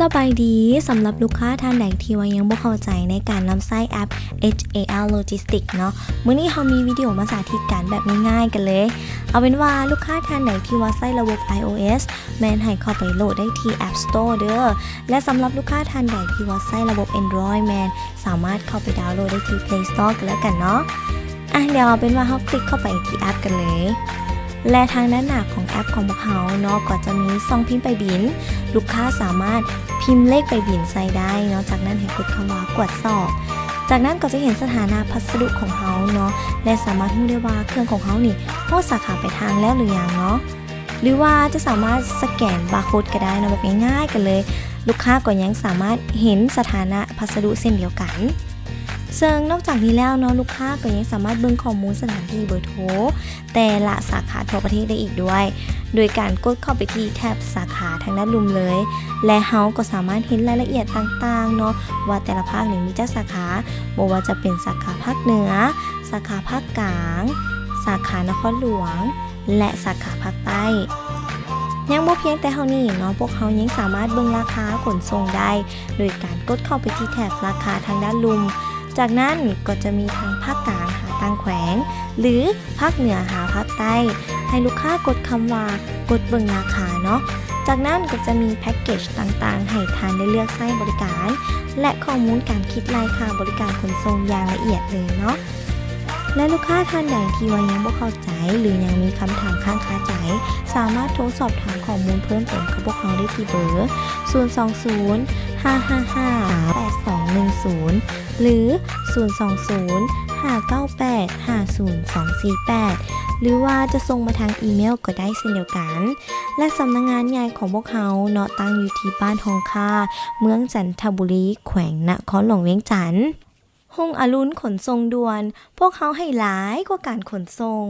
สบายดีสำหรับลูกค้าท่านใดที่ว่ายังบ่เข้าใจในการนำใช้แอป HAL Logistics เนาะมื้อนี้เรามีวิดีโอมาสาธิตการแบบง่ายๆกันเลยเอาเป็นว่าลูกค้าท่านใดที่ว่าใช้ระบบ iOS แม่นให้เข้าไปโหลดได้ที่ App Store เด้อและสำหรับลูกค้าท่านใดที่ว่าใช้ระบบ Android แม่นสามารถเข้าไปดาวน์โหลดได้ที่ Play Store กันแล้วกันเนาะเดี๋ยวเอาเป็นว่าเราคลิกเข้าไปที่แอปกันเลยและทางด้านหน้าของแอปของพวกเขาเนาะก็จะมีช่องพิมพ์ไปบินลูกค้าสามารถพิมพ์เลขไปบินใส่ได้เนาะจากนั้นให้กดคำว่ากวดสอบจากนั้นก็จะเห็นสถานะพัสดุของเขาเนาะและสามารถรู้ได้ว่าเครื่องของเขานี่โฮสาขาไปทางแล้วหรือยังเนาะหรือว่าจะสามารถสแกนบาร์โค้ดก็ได้เนาะแบบง่ายๆกันเลยลูกค้าก็ยังสามารถเห็นสถานะพัสดุเช่นเดียวกันซึ่งนอกจากนี้แล้วเนาะลูกค้าก็ยังสามารถเบิ่งข้อมูลสถานที่เบอร์โทรแต่ละสาขาทั่วประเทศได้อีกด้วยโดยการกดเข้าไปที่แท็บสาขาทางด้านลุ่มเลยและเฮาก็สามารถเห็นรายละเอียดต่างๆเนาะว่าแต่ละภาคมีจักสาขาบ่ว่าจะเป็นสาขาภาคเหนือสาขาภาคกลางสาขานครหลวงและสาขาภาคใต้ยังบ่เพียงแต่เท่านี้เนาะพวกเขายังสามารถเบิ่งราคาขนส่งได้โดยการกดเข้าไปที่แท็บราคาทางด้านลุ่มจากนั้นก็จะมีทางภาคกลางหาต่างแขวงหรือภาคเหนือหาภาคใต้ให้ลูกค้ากดคำว่ากดเบิ่งราคาเนาะจากนั้นก็จะมีแพ็กเกจต่างๆให้ทานได้เลือกใช้บริการและข้อมูลการคิดรายค่าบริการขนส่งอย่างละเอียดเลยเนาะและลูกค้าท่านใดที่ว่ายังบ่เข้าใจหรือยังมีคำถามข้างคาใจสามารถโทรสอบถามข้อมูลเพิ่มเติมกับพวกเราได้ที่เบอร์020 555 8210หรือ020 598 50248หรือว่าจะส่งมาทางอีเมลก็ได้เช่นเดียวกันและสำนักงานใหญ่ของพวกเราเนาะตั้งอยู่ที่บ้านทองค่าเมืองจันทบุรีแขวงนครหลวงเวียงจันทน์ห้องอรุณขนส่งด่วนพวกเขาให้หลายกว่าการขนส่ง